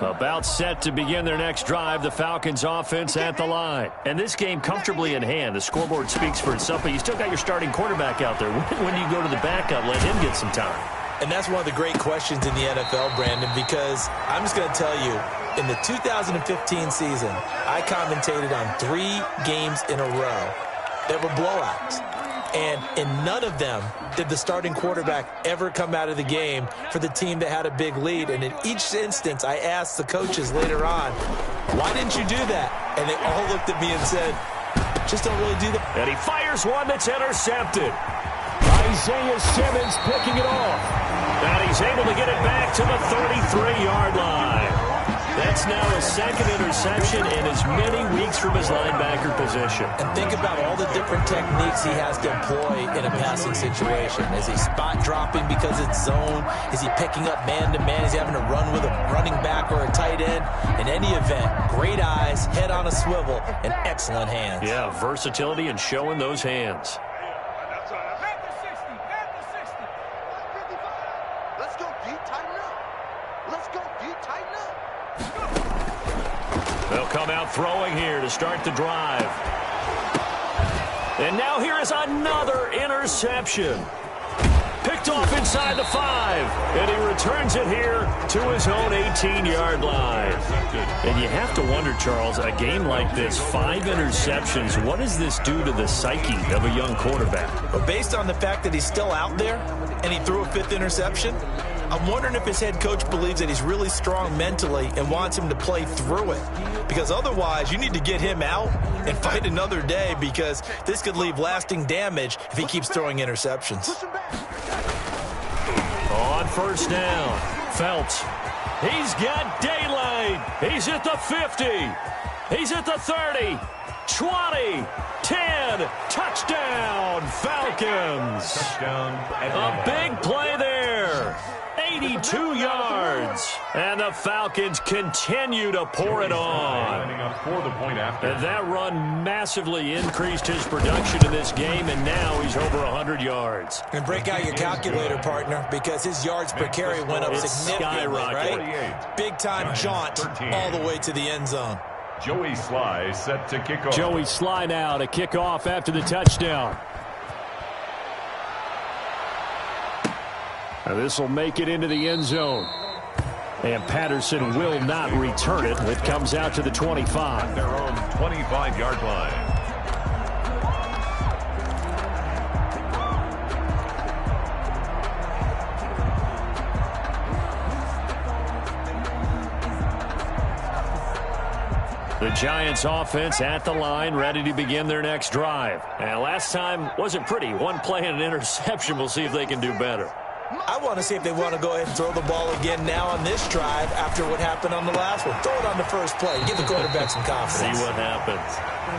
About set to begin their next drive, the Falcons offense at the line. And this game comfortably in hand. The scoreboard speaks for itself, but you still got your starting quarterback out there. When do you go to the backup, let him get some time? And that's one of the great questions in the NFL, Brandon, because I'm just going to tell you, in the 2015 season, I commentated on 3 games in a row that were blowouts. And in none of them did the starting quarterback ever come out of the game for the team that had a big lead. And in each instance, I asked the coaches later on, why didn't you do that? And they all looked at me and said, just don't really do that. And he fires one that's intercepted. Isaiah Simmons picking it off. And he's able to get it back to the 33-yard line. That's now his second interception in as many weeks from his linebacker position. And think about all the different techniques he has to employ in a passing situation. Is he spot dropping because it's zone? Is he picking up man-to-man? Is he having to run with a running back or a tight end? In any event, great eyes, head on a swivel, and excellent hands. Yeah, versatility and showing those hands. They'll come out throwing here to start the drive. And now here is another interception. Picked off inside the 5. And he returns it here to his own 18-yard line. And you have to wonder, Charles, a game like this, 5 interceptions, what does this do to the psyche of a young quarterback? But based on the fact that he's still out there and he threw a 5th interception, I'm wondering if his head coach believes that he's really strong mentally and wants him to play through it. Because otherwise, you need to get him out and fight another day because this could leave lasting damage if he keeps throwing interceptions. On first down, Phelps. He's got daylight. He's at the 50. He's at the 30. 20. 10. Touchdown, Falcons. Touchdown. A big play there. 82 yards. And the Falcons continue to pour it on. And that run massively increased his production in this game, and now he's over 100 yards. And break out your calculator, partner, because his yards per carry went up significantly, right? Big-time jaunt all the way to the end zone. Joey Sly set to kick off. Joey Sly now to kick off after the touchdown. Now this will make it into the end zone. And Patterson will not return it. It comes out to the 25. Their own 25-yard line. The Giants offense at the line, ready to begin their next drive. And last time wasn't pretty. One play and an interception. We'll see if they can do better. I want to see if they want to go ahead and throw the ball again now on this drive after what happened on the last one. Throw it on the first play. Give the quarterback some confidence. See what happens.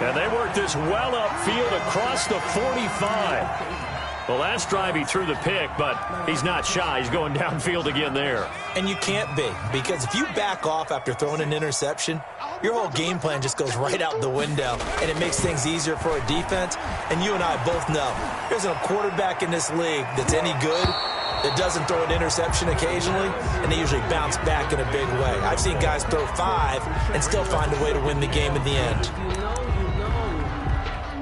And they work this well upfield across the 45. Well, last drive he threw the pick, but he's not shy. He's going downfield again there. And you can't be, because if you back off after throwing an interception, your whole game plan just goes right out the window, and it makes things easier for a defense. And you and I both know there's a quarterback in this league that's any good that doesn't throw an interception occasionally, and they usually bounce back in a big way. I've seen guys throw 5 and still find a way to win the game in the end.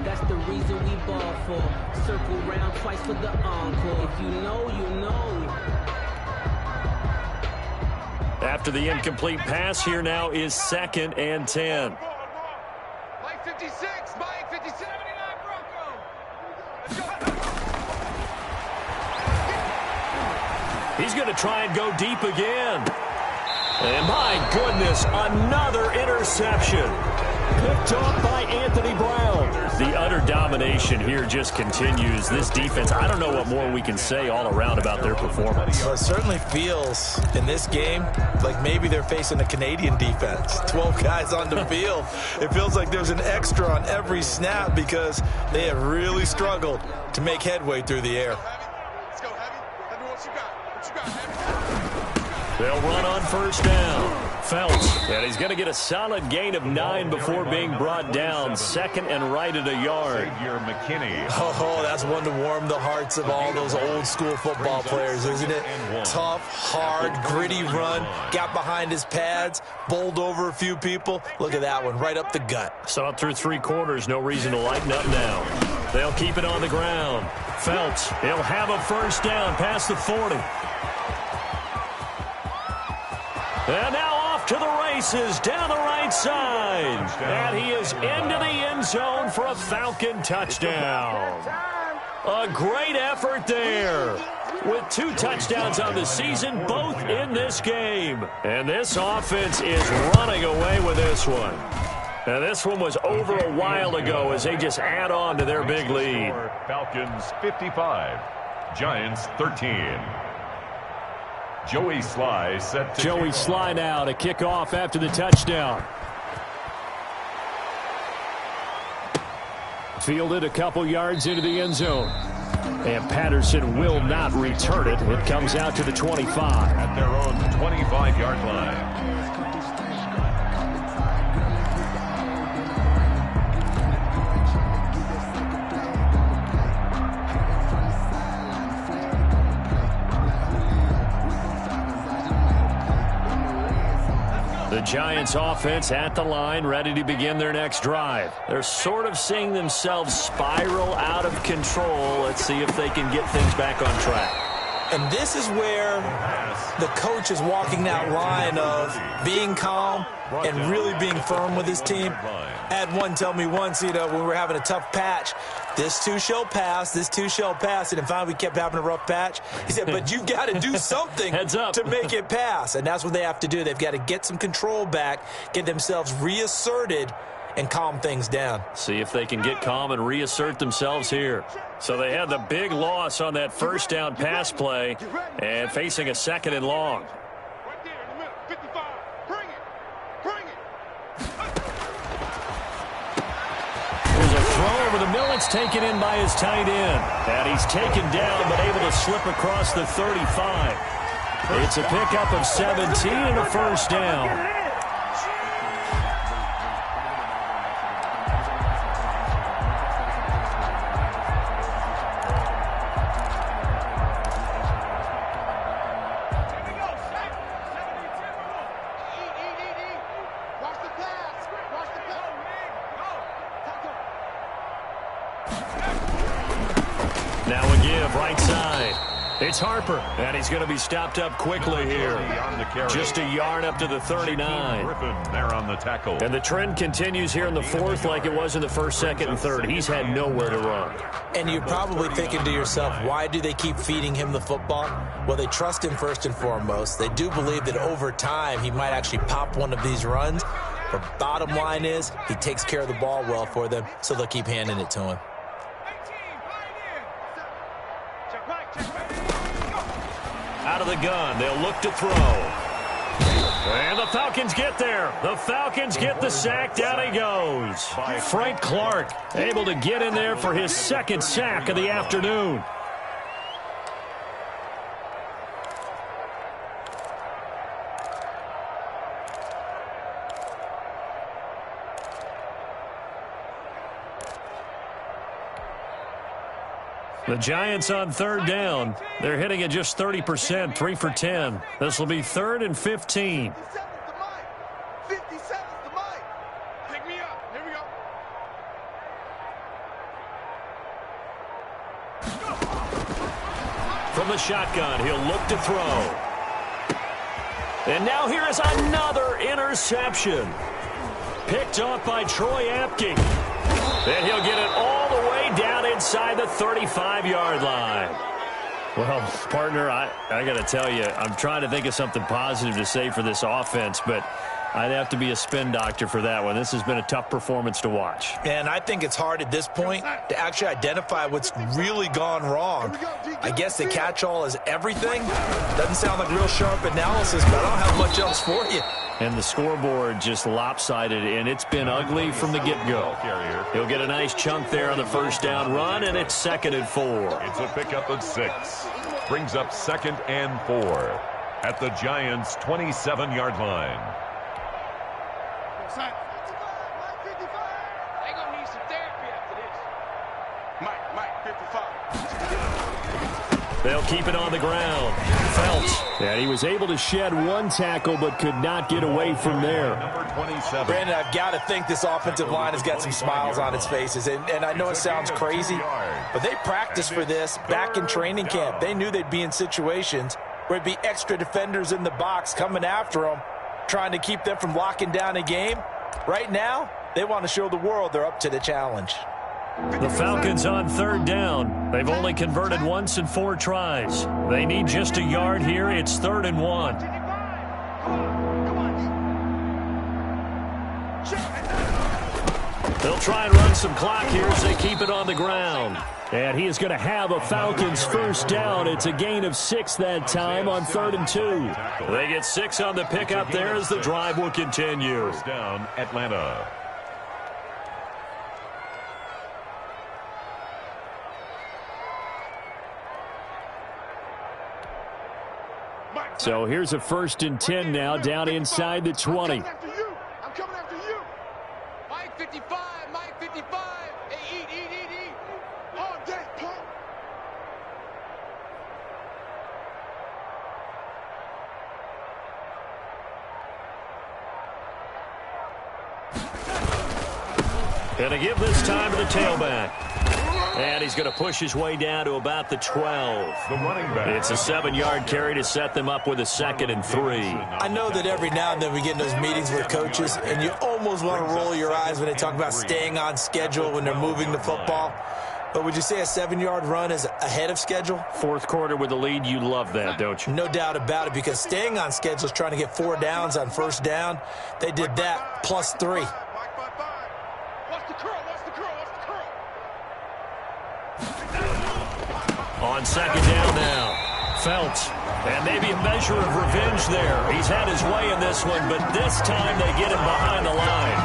That's the reason we ball for. Circle round twice for the encore. If you know, you know. After the incomplete pass, here now is 2nd and 10. Mike 56, Mike 57. He's going to try and go deep again. And my goodness, another interception. Picked off by Anthony Brown. The utter domination here just continues. This defense, I don't know what more we can say all around about their performance. Well, it certainly feels in this game like maybe they're facing a Canadian defense. 12 guys on the field. It feels like there's an extra on every snap because they have really struggled to make headway through the air. Let's go, Heavy. Let me what you got. What you got, Heavy? They'll run on first down. Phelps, and he's going to get a solid gain of 9 before being brought down. Second and right at a yard. McKinney. Oh, that's one to warm the hearts of all those old school football players, isn't it? Tough, hard, gritty run. Got behind his pads, bowled over a few people. Look at that one, right up the gut. Saw it through 3 quarters. No reason to lighten up now. They'll keep it on the ground. Phelps, he'll have a first down past the 40. And now off to the races down the right side. And he is into the end zone for a Falcon touchdown. A great effort there. With 2 touchdowns on the season, both in this game. And this offense is running away with this one. And this one was over a while ago as they just add on to their big lead. Falcons 55, Giants 13. Joey Sly set to Joey Sly now to kick off after the touchdown. Fielded a couple yards into the end zone. And Patterson will not return it. It comes out to the 25. at their own 25-yard line. The Giants offense at the line, ready to begin their next drive. They're sort of seeing themselves spiral out of control. Let's see if they can get things back on track. And this is where the coach is walking that line of being calm and really being firm with his team. I had one tell me once, when we were having a tough patch, this too shall pass, this too shall pass. And finally we kept having a rough patch. He said, but you've got to do something Heads up. to make it pass. And that's what they have to do. They've got to get some control back, get themselves reasserted, and calm things down. See if they can get calm and reassert themselves here. So they had the big loss on that first down pass play and facing a second and long. Right there in the middle. 55. Bring it. Bring it. There's a throw over the middle. It's taken in by his tight end. And he's taken down but able to slip across the 35. It's a pickup of 17 and a first down. Now a give, right side. It's Harper, and he's going to be stopped up quickly here. Just a yard up to the 39. Griffin there on the tackle. And the trend continues here in the fourth like it was in the first, second, and third. He's had nowhere to run. And you're probably thinking to yourself, why do they keep feeding him the football? Well, they trust him first and foremost. They do believe that over time he might actually pop one of these runs. But bottom line is he takes care of the ball well for them, so they'll keep handing it to him. Out of the gun, they'll look to throw. And the Falcons get there. The Falcons get the sack. Down he goes. Frank Clark able to get in there for his second sack of the afternoon. The Giants on third down. They're hitting at just 30%, 3 for 10. This will be 3rd and 15. 57's the mic. 57's the mic. Pick me up. Here we go. From the shotgun, he'll look to throw. And now here is another interception. Picked off by Troy Apke. And he'll get it all the way down inside the 35-yard line. Well, partner, I got to tell you, I'm trying to think of something positive to say for this offense, but I'd have to be a spin doctor for that one. This has been a tough performance to watch. And I think it's hard at this point to actually identify what's really gone wrong. I guess the catch-all is everything. Doesn't sound like real sharp analysis, but I don't have much else for you. And the scoreboard just lopsided, and it's been ugly from the get-go. He'll get a nice chunk there on the first down run, and it's 2nd and 4. It's a pickup of 6. Brings up 2nd and 4 at the Giants' 27-yard line. They gonna need some therapy after this. Mike, 55. They'll keep it on the ground. Phelps. And he was able to shed one tackle but could not get away from there. Number 27. Brandon, I've got to think this offensive line has got some smiles on its faces. And I know it sounds crazy, but they practiced for this back in training camp. They knew they'd be in situations where it'd be extra defenders in the box coming after them, trying to keep them from locking down a game. Right now, they want to show the world they're up to the challenge. The Falcons on 3rd down. They've only converted once in 4 tries. They need just a yard here. It's 3rd and 1. They'll try and run some clock here as they keep it on the ground. And he is going to have a Falcons first down. It's a gain of 6 that time on 3rd and 2. They get 6 on the pickup there as the drive will continue. First down, Atlanta. So here's a 1st and 10 now down inside the 20. I'm coming after you. Mike 55. Hey, eat. All day, punk. Gonna give this time to the tailback. And he's going to push his way down to about the 12. The running back. It's a 7-yard carry to set them up with a 2nd and 3. I know that every now and then we get in those meetings with coaches, and you almost want to roll your eyes when they talk about staying on schedule when they're moving the football. But would you say a 7-yard run is ahead of schedule? 4th quarter with the lead, you love that, don't you? No doubt about it, because staying on schedule is trying to get 4 downs on 1st down. They did that plus 3. Watch the curl. On 2nd down now, Phelps. And maybe a measure of revenge there. He's had his way in this one, but this time they get him behind the line.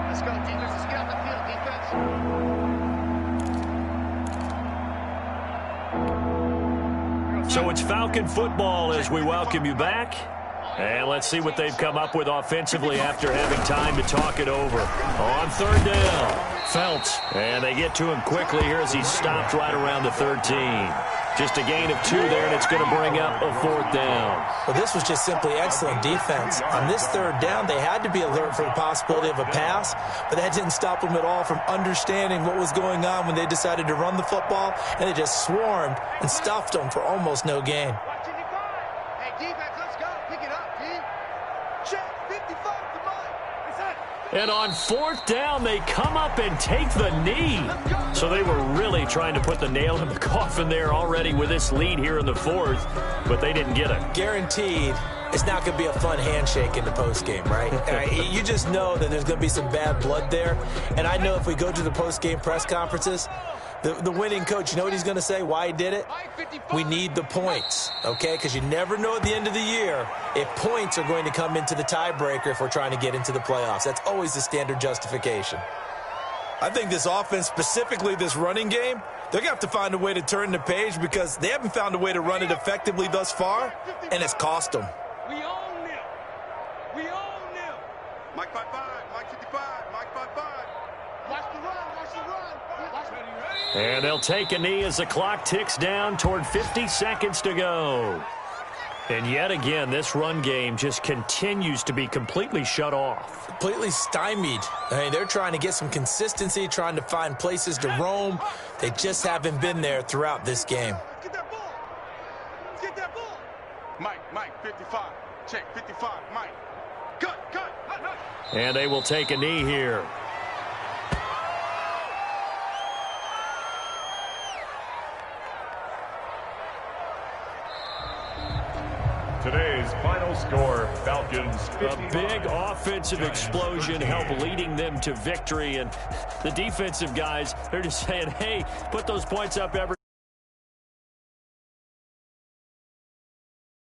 Let's go, defense. Let's get out the field, defense. So it's Falcon football as we welcome you back. And let's see what they've come up with offensively after having time to talk it over. On 3rd down, Phelps. And they get to him quickly here as he's stopped right around the 13. Just a gain of 2 there, and it's going to bring up a 4th down. Well, this was just simply excellent defense. On this 3rd down, they had to be alert for the possibility of a pass, but that didn't stop them at all from understanding what was going on when they decided to run the football, and they just swarmed and stuffed them for almost no gain. Hey, defense, let's go. Pick it up, D. Check, 55 to mine. And on 4th down, they come up and take the knee. So they were really trying to put the nail in the coffin there already with this lead here in the 4th, but they didn't get it. Guaranteed, it's not going to be a fun handshake in the postgame, right? You just know that there's going to be some bad blood there. And I know if we go to the postgame press conferences, the winning coach, you know what he's going to say, why he did it? We need the points, okay? Because you never know at the end of the year if points are going to come into the tiebreaker if we're trying to get into the playoffs. That's always the standard justification. I think this offense, specifically this running game, they're going to have to find a way to turn the page because they haven't found a way to run it effectively thus far, and it's cost them. We own them. Mike 55, Mike 55, Mike 55. Watch the run. And they'll take a knee as the clock ticks down toward 50 seconds to go. And yet again, this run game just continues to be completely shut off. Completely stymied. I mean, they're trying to get some consistency, trying to find places to roam. They just haven't been there throughout this game. Get that ball. Mike 55. Check, 55. Mike. Cut. And they will take a knee here. Today's final score, Falcons 59. A big offensive explosion helped leading them to victory. And the defensive guys, they're just saying, hey, put those points up every